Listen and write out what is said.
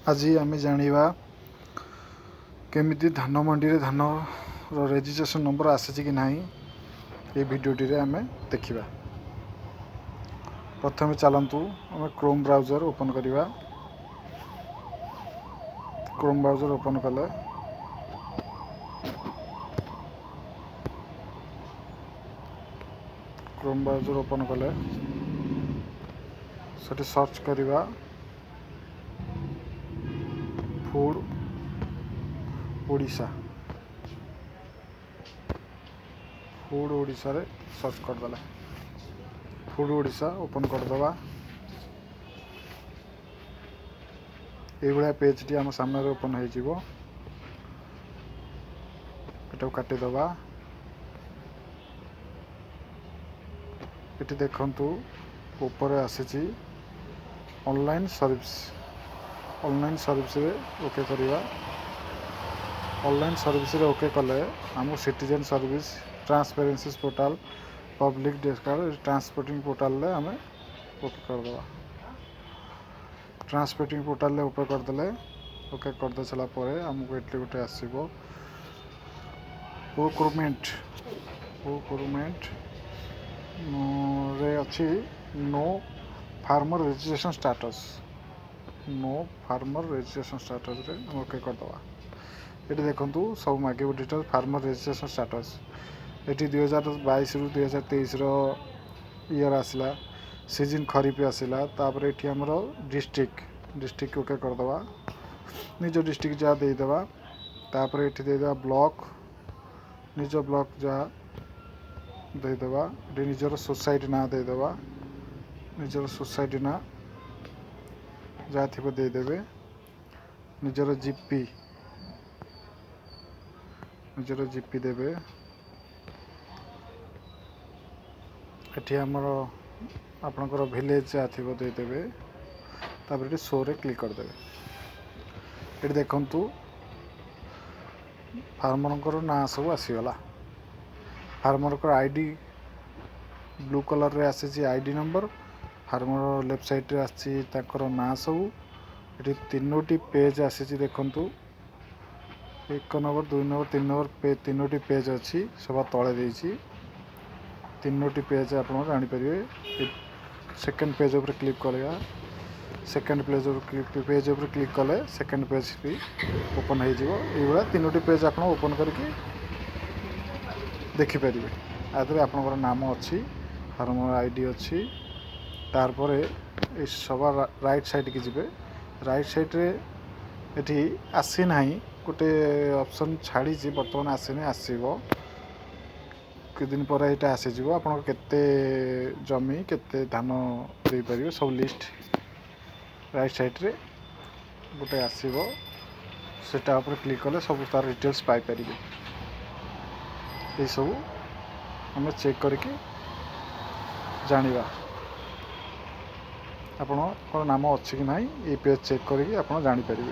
आज आम जाना केमिति धान मंडी रे धान रेजिस्ट्रेशन नंबर आसी कि ना ये भिडियोटी आम देखा। प्रथम चलतु आम क्रोम ब्राउजर ओपन करवा। क्रोम ब्राउजर ओपन कले क्रोम ब्राउजर ओपन कले से सर्च करवा फूड ओडिशा। फूड ओडिशा रे सर्च करदेला। फूड ओडिशा ओपन करदे। ये पेज टी आम सामने ओपन हो काटिदेवा। ये देखु ऊपर आसी ऑनलाइन सर्विस। ऑनलाइन सर्विस रे ओके करवा। ऑनलाइन सर्विस रे ओके कले आम citizen service transparency portal public desk transporting portal रे आम ओके करदे। ट्रांसपोर्टिंग पोर्टाल रे ओके करदे। ओके करदे सारापर आमको ये गोटे आसो प्रोक्यूरमेंट। प्रोक्यूरमेंट रे अच्छी no farmer registration status. No farmer registration status रे ओके करदे। ये देखु सब मागे डिटेल फार्मर रजिस्ट्रेशन स्टाटस। ये 2022 रु 2023 ईयर आसला। सीजन खरीफ आसला। तापर ये आमर डिस्ट्रिक्ट ओके करदे। निज डिस्ट्रिक्ट जहाँ देदेवा। तापर ये देदेवा ब्लॉक निज ब्लॉक जहाँ देदेवा। ये निजर सोसाइटी ना देदेवा। निजर सोसाइटी ना जहाँ थी देदेवे। निजर जीपी निजर जीपी देवे। एठी हमर आपनकर विलेज जहाँ थी देदेवे। तापर ये शो रे क्लिक करदेवे। ये देखु फार्मर ना सब आसीगला। फार्मर आईडी ब्लू कलर रे आसी ID number. Farmer left side रे आसी ना सब। ये तीनोटी पेज आसी देखु 1 नंबर 2 नंबर 3 नंबर तीनोटी पेज अच्छी सब तले देती। तीनोटी पेज आप जापर। सेकेंड पेज उपर क्लिक करेगा। सेकेंड पेज उपर क्लिक कले सेकेंड पेज भी ओपन हो तीनोटी पेज आप ओपन करके देखिपारे। आदि आपंकर नाम अच्छी फार्मर आईडी अच्छी। तारपर सभा राइट साइड की जी। राइट साइड रे एठी आसी ना गोटे ऑप्शन छाड़ी बर्तमान आसनी आसो कि दिन पर यहाँ आसीज। आप जमी केते धान दे पारे सब लिस्ट राइट साइड रे गोटे आसो सेटा ऊपर क्लिक कले सब तार डिटेल्स पाइपर। ये सब आम चेक करके जानिबा आपण नाम अच्छी कि ना ये पेज चेक करके आप जानी पारे।